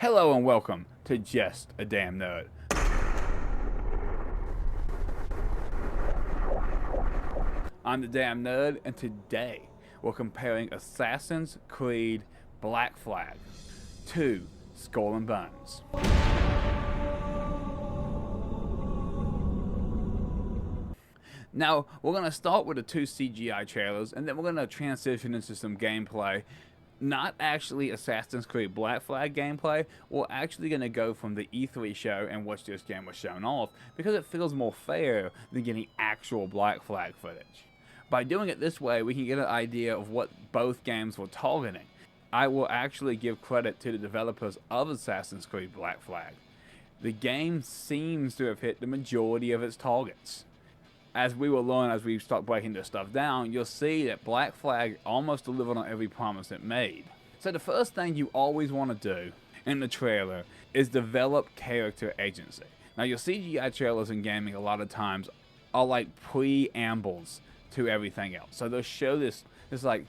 Hello and welcome to Just a Damn Nerd. I'm the Damn Nerd, and today we're comparing Assassin's Creed Black Flag to Skull and Bones. Now, we're going to start with the two CGI trailers, and then we're going to transition into some gameplay. Not actually Assassin's Creed Black Flag gameplay. We're actually going to go from the E3 show in which this game was shown off, because it feels more fair than getting actual Black Flag footage. By doing it this way, we can get an idea of what both games were targeting. I will actually give credit to the developers of Assassin's Creed Black Flag. The game seems to have hit the majority of its targets. As we will learn as we start breaking this stuff down, you'll see that Black Flag almost delivered on every promise it made. So the first thing you always want to do in the trailer is develop character agency. Now, your CGI trailers in gaming a lot of times are like preambles to everything else. So they'll show this like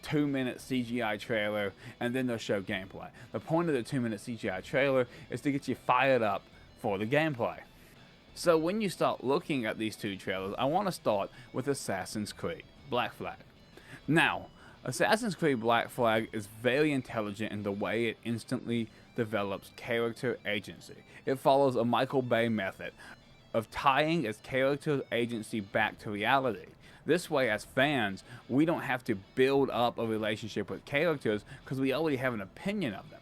2-minute CGI trailer, and then they'll show gameplay. The point of the 2-minute CGI trailer is to get you fired up for the gameplay. So when you start looking at these two trailers, I want to start with Assassin's Creed Black Flag. Now, Assassin's Creed Black Flag is very intelligent in the way it instantly develops character agency. It follows a Michael Bay method of tying its character agency back to reality. This way, as fans, we don't have to build up a relationship with characters because we already have an opinion of them.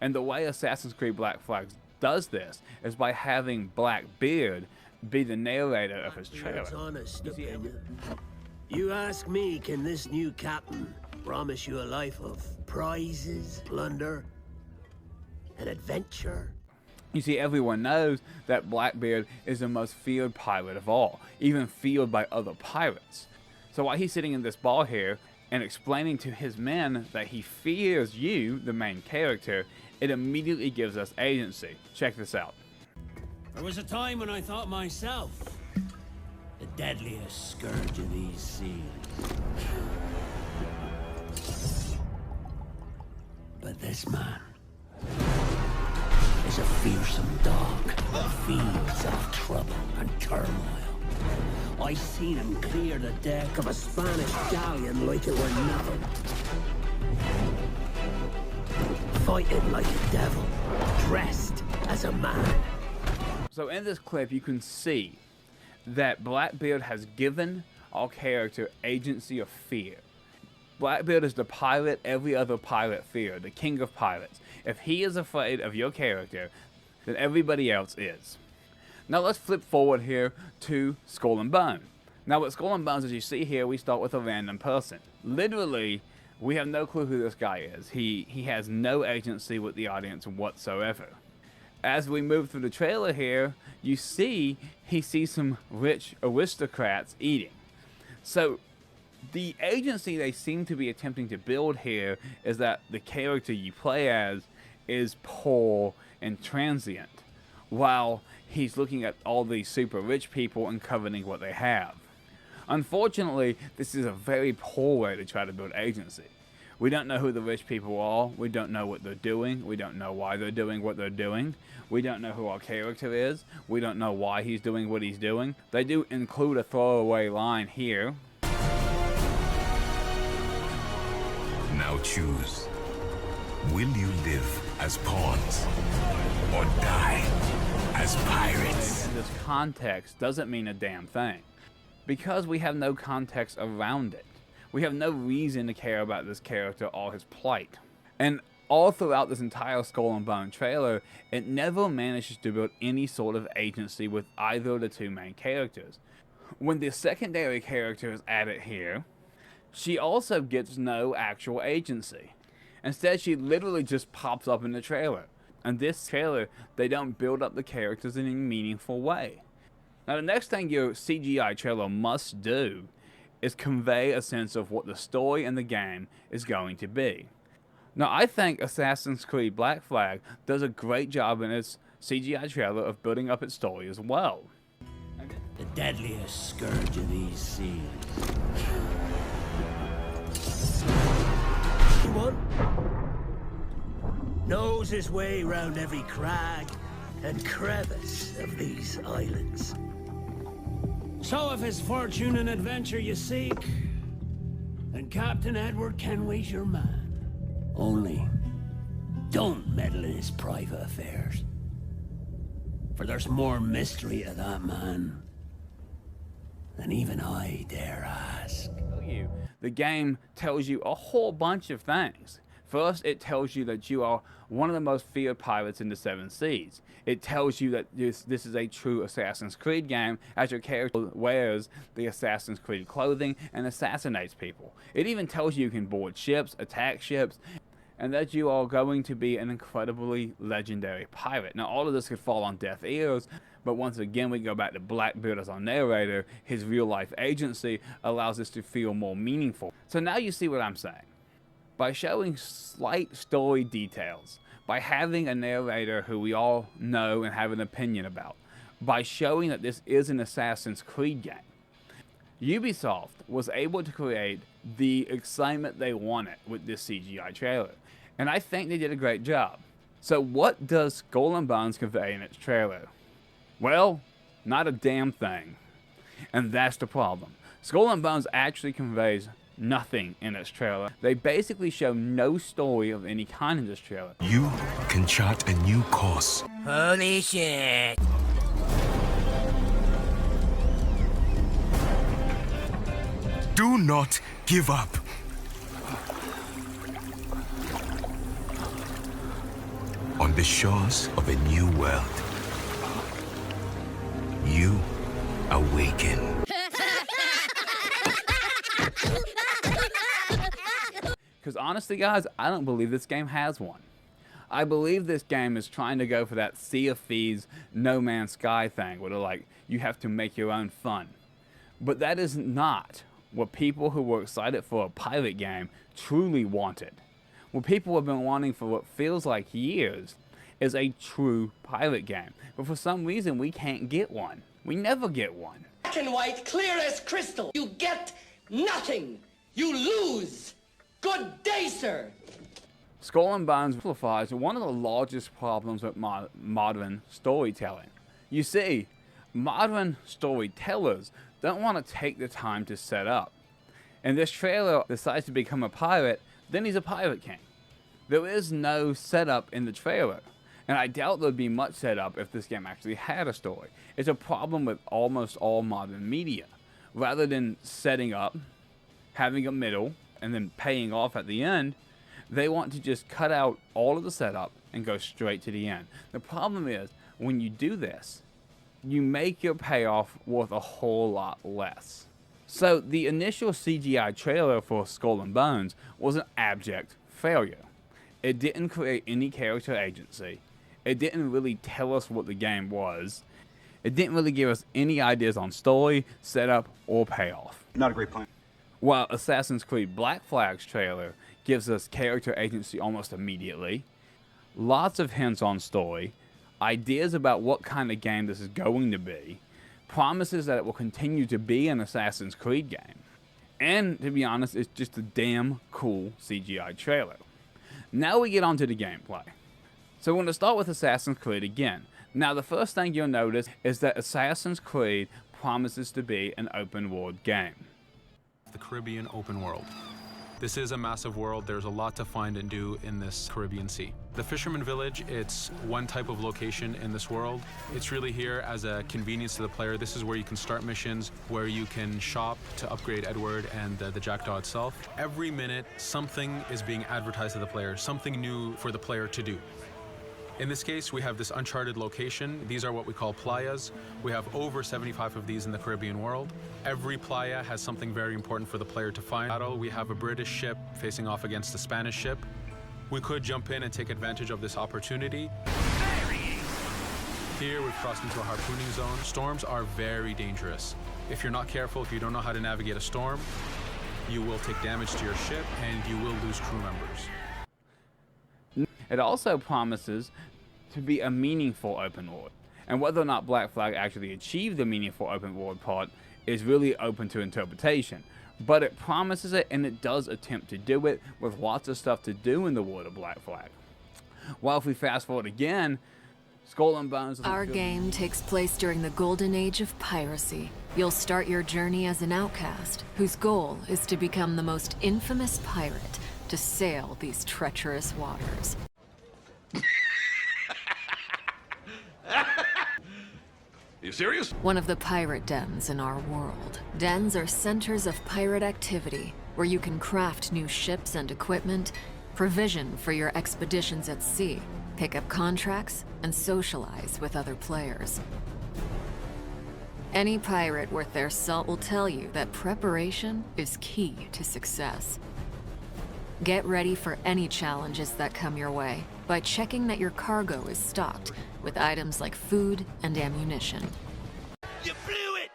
And the way Assassin's Creed Black Flag does this is by having Blackbeard be the narrator of his trailer. Honest opinion. You ask me, can this new captain promise you a life of prizes, plunder, and adventure? You see, everyone knows that Blackbeard is the most feared pirate of all, even feared by other pirates. So while he's sitting in this bar here and explaining to his men that he fears you, the main character, it immediately gives us agency. Check this out. There was a time when I thought myself the deadliest scourge of these seas. But this man is a fearsome dog that feeds off trouble and turmoil. I seen him clear the deck of a Spanish galleon like it were nothing. Fighting like a devil, dressed as a man. So in this clip, you can see that Blackbeard has given our character agency of fear. Blackbeard is the pirate every other pirate feared, the king of pirates. If he is afraid of your character, then everybody else is. Now let's flip forward here to Skull and Bone. Now with Skull and Bones, as you see here, we start with a random person. Literally, we have no clue who this guy is. He has no agency with the audience whatsoever. As we move through the trailer here, you see he sees some rich aristocrats eating. So the agency they seem to be attempting to build here is that the character you play as is poor and transient, while he's looking at all these super rich people and coveting what they have. Unfortunately, this is a very poor way to try to build agency. We don't know who the rich people are. We don't know what they're doing. We don't know why they're doing what they're doing. We don't know who our character is. We don't know why he's doing what he's doing. They do include a throwaway line here. Now choose. Will you live as pawns or die as pirates? In this context doesn't mean a damn thing, because we have no context around it. We have no reason to care about this character or his plight. And all throughout this entire Skull and Bone trailer, it never manages to build any sort of agency with either of the two main characters. When the secondary character is added here, she also gets no actual agency. Instead, she literally just pops up in the trailer. And this trailer, they don't build up the characters in a meaningful way. Now, the next thing your CGI trailer must do is convey a sense of what the story in the game is going to be. Now, I think Assassin's Creed Black Flag does a great job in its CGI trailer of building up its story as well. The deadliest scourge of these seas. You want? knows his way round every crag and crevice of these islands. So if it's fortune and adventure you seek, then Captain Edward Kenway's your man. Only, don't meddle in his private affairs. For there's more mystery to that man than even I dare ask. The game tells you a whole bunch of things. First, it tells you that you are one of the most feared pirates in the Seven Seas. It tells you that this is a true Assassin's Creed game, as your character wears the Assassin's Creed clothing and assassinates people. It even tells you can board ships, attack ships, and that you are going to be an incredibly legendary pirate. Now, all of this could fall on deaf ears, but once again, we go back to Blackbeard as our narrator. His real-life agency allows this to feel more meaningful. So now you see what I'm saying. By showing slight story details, by having a narrator who we all know and have an opinion about, by showing that this is an Assassin's Creed game, Ubisoft was able to create the excitement they wanted with this CGI trailer. And I think they did a great job. So what does Skull and Bones convey in its trailer? Well, not a damn thing. And that's the problem. Skull and Bones actually conveys nothing in its trailer. They basically show no story of any kind in this trailer. You can chart a new course. Holy shit! Do not give up. On the shores of a new world, you awaken. Because honestly, guys, I don't believe this game has one. I believe this game is trying to go for that Sea of Thieves, No Man's Sky thing, where they're like, you have to make your own fun. But that is not what people who were excited for a pirate game truly wanted. What people have been wanting for what feels like years is a true pirate game. But for some reason, we can't get one. We never get one. Black and white, clear as crystal. You get nothing. You lose. Good day, sir. Skull and Bones amplifies one of the largest problems with modern storytelling. You see, modern storytellers don't want to take the time to set up. And this trailer decides to become a pirate, then he's a pirate king. There is no setup in the trailer. And I doubt there'd be much setup if this game actually had a story. It's a problem with almost all modern media. Rather than setting up, having a middle, and then paying off at the end, they want to just cut out all of the setup and go straight to the end. The problem is, when you do this, you make your payoff worth a whole lot less. So the initial CGI trailer for Skull and Bones was an abject failure. It didn't create any character agency. It didn't really tell us what the game was. It didn't really give us any ideas on story, setup, or payoff. Not a great plan. While Assassin's Creed Black Flag's trailer gives us character agency almost immediately, lots of hints on story, ideas about what kind of game this is going to be, promises that it will continue to be an Assassin's Creed game, and to be honest, it's just a damn cool CGI trailer. Now we get on to the gameplay. So we're going to start with Assassin's Creed again. Now the first thing you'll notice is that Assassin's Creed promises to be an open world game. The Caribbean open world. This is a massive world. There's a lot to find and do in this Caribbean Sea. The Fisherman Village, it's one type of location in this world. It's really here as a convenience to the player. This is where you can start missions, where you can shop to upgrade Edward and the Jackdaw itself. Every minute, something is being advertised to the player, something new for the player to do. In this case, we have this uncharted location. These are what we call playas. We have over 75 of these in the Caribbean world. Every playa has something very important for the player to find. We have a British ship facing off against a Spanish ship. We could jump in and take advantage of this opportunity. Here, we've crossed into a harpooning zone. Storms are very dangerous. If you're not careful, if you don't know how to navigate a storm, you will take damage to your ship and you will lose crew members. It also promises to be a meaningful open world. And whether or not Black Flag actually achieved the meaningful open world part is really open to interpretation. But it promises it, and it does attempt to do it with lots of stuff to do in the world of Black Flag. While if we fast forward again, Skull and Bones doesn't Our feel- game takes place during the golden age of piracy. You'll start your journey as an outcast, whose goal is to become the most infamous pirate to sail these treacherous waters. You serious? One of the pirate dens in our world. Dens are centers of pirate activity, where you can craft new ships and equipment, provision for your expeditions at sea, pick up contracts, and socialize with other players. Any pirate worth their salt will tell you that preparation is key to success. Get ready for any challenges that come your way by checking that your cargo is stocked with items like food and ammunition. You blew it!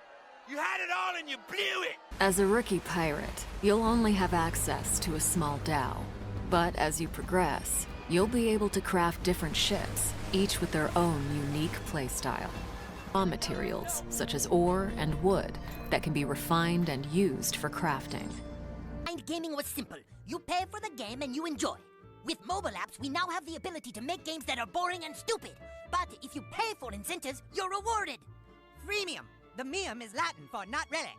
You had it all and you blew it! As a rookie pirate, you'll only have access to a small dhow. But as you progress, you'll be able to craft different ships, each with their own unique playstyle. Raw materials, such as ore and wood, that can be refined and used for crafting. Mind gaming was simple. You pay for the game and you enjoy. With mobile apps, we now have the ability to make games that are boring and stupid. But if you pay for incentives, you're rewarded. Freemium. The mium is Latin for not really.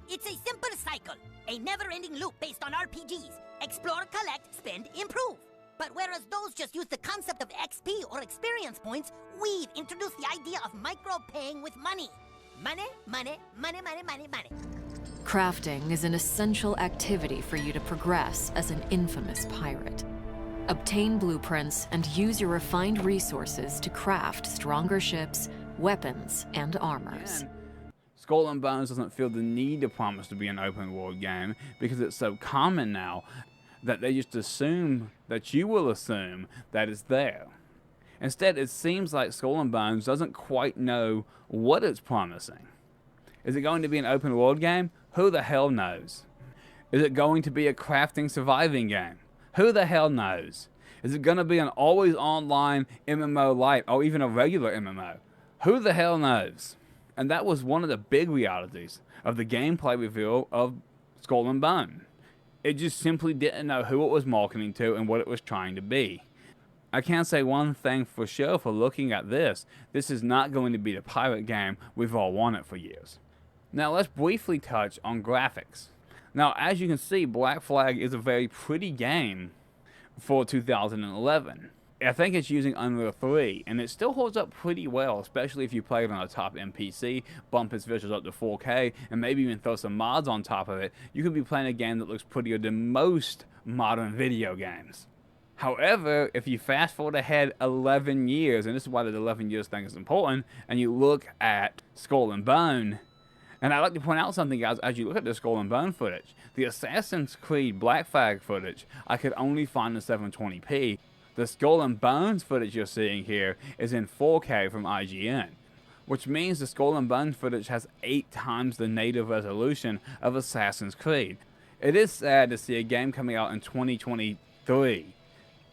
It's a simple cycle, a never-ending loop based on RPGs. Explore, collect, spend, improve. But whereas those just use the concept of XP or experience points, we've introduced the idea of micro-paying with money. Money, money, money, money, money, money. Crafting is an essential activity for you to progress as an infamous pirate. Obtain blueprints and use your refined resources to craft stronger ships, weapons, and armors. Skull and Bones doesn't feel the need to promise to be an open world game because it's so common now that they just assume that you will assume that it's there. Instead, it seems like Skull and Bones doesn't quite know what it's promising. Is it going to be an open world game? Who the hell knows? Is it going to be a crafting surviving game? Who the hell knows? Is it going to be an always online MMO light or even a regular MMO? Who the hell knows? And that was one of the big realities of the gameplay reveal of Skull and Bone. It just simply didn't know who it was marketing to and what it was trying to be. I can say one thing for sure for looking at this. This is not going to be the pirate game we've all wanted for years. Now let's briefly touch on graphics. Now as you can see, Black Flag is a very pretty game for 2011. I think it's using Unreal 3, and it still holds up pretty well, especially if you play it on a top end PC, bump its visuals up to 4K, and maybe even throw some mods on top of it. You could be playing a game that looks prettier than most modern video games. However, if you fast forward ahead 11 years, and this is why the 11 years thing is important, and you look at Skull and Bone, and I'd like to point out something, guys, as you look at the Skull and Bone footage, the Assassin's Creed Black Flag footage, I could only find in 720p. The Skull and Bones footage you're seeing here is in 4K from IGN, which means the Skull and Bones footage has 8 times the native resolution of Assassin's Creed. It is sad to see a game coming out in 2023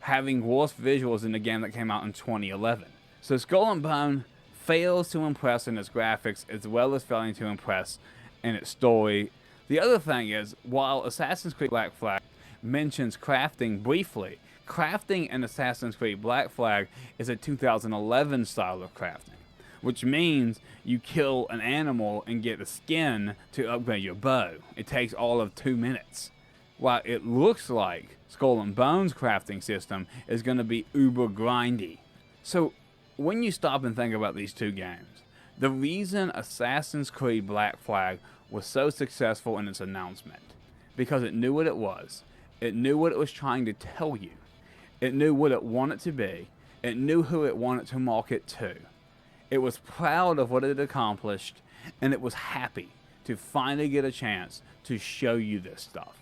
having worse visuals than the game that came out in 2011. So Skull and Bone fails to impress in its graphics as well as failing to impress in its story. The other thing is, while Assassin's Creed Black Flag mentions crafting briefly, crafting in Assassin's Creed Black Flag is a 2011 style of crafting, which means you kill an animal and get a skin to upgrade your bow. It takes all of 2 minutes. While it looks like Skull and Bones crafting system is going to be uber grindy. So when you stop and think about these two games, the reason Assassin's Creed Black Flag was so successful in its announcement, because it knew what it was. It knew what it was trying to tell you. It knew what it wanted to be. It knew who it wanted to market to. It was proud of what it had accomplished, and it was happy to finally get a chance to show you this stuff.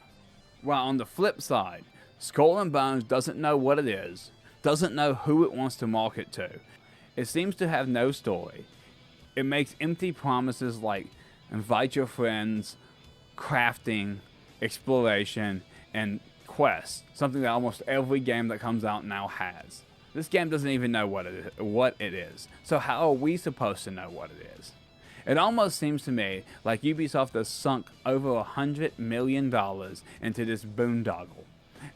While on the flip side, Skull and Bones doesn't know what it is, doesn't know who it wants to market to. It seems to have no story. It makes empty promises like invite your friends, crafting, exploration, and quests, something that almost every game that comes out now has. This game doesn't even know what it is. So how are we supposed to know what it is? It almost seems to me like Ubisoft has sunk over $100 million into this boondoggle.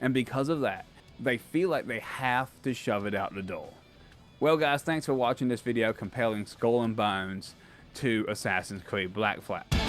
And because of that, they feel like they have to shove it out the door. Well guys, thanks for watching this video comparing Skull and Bones to Assassin's Creed Black Flag.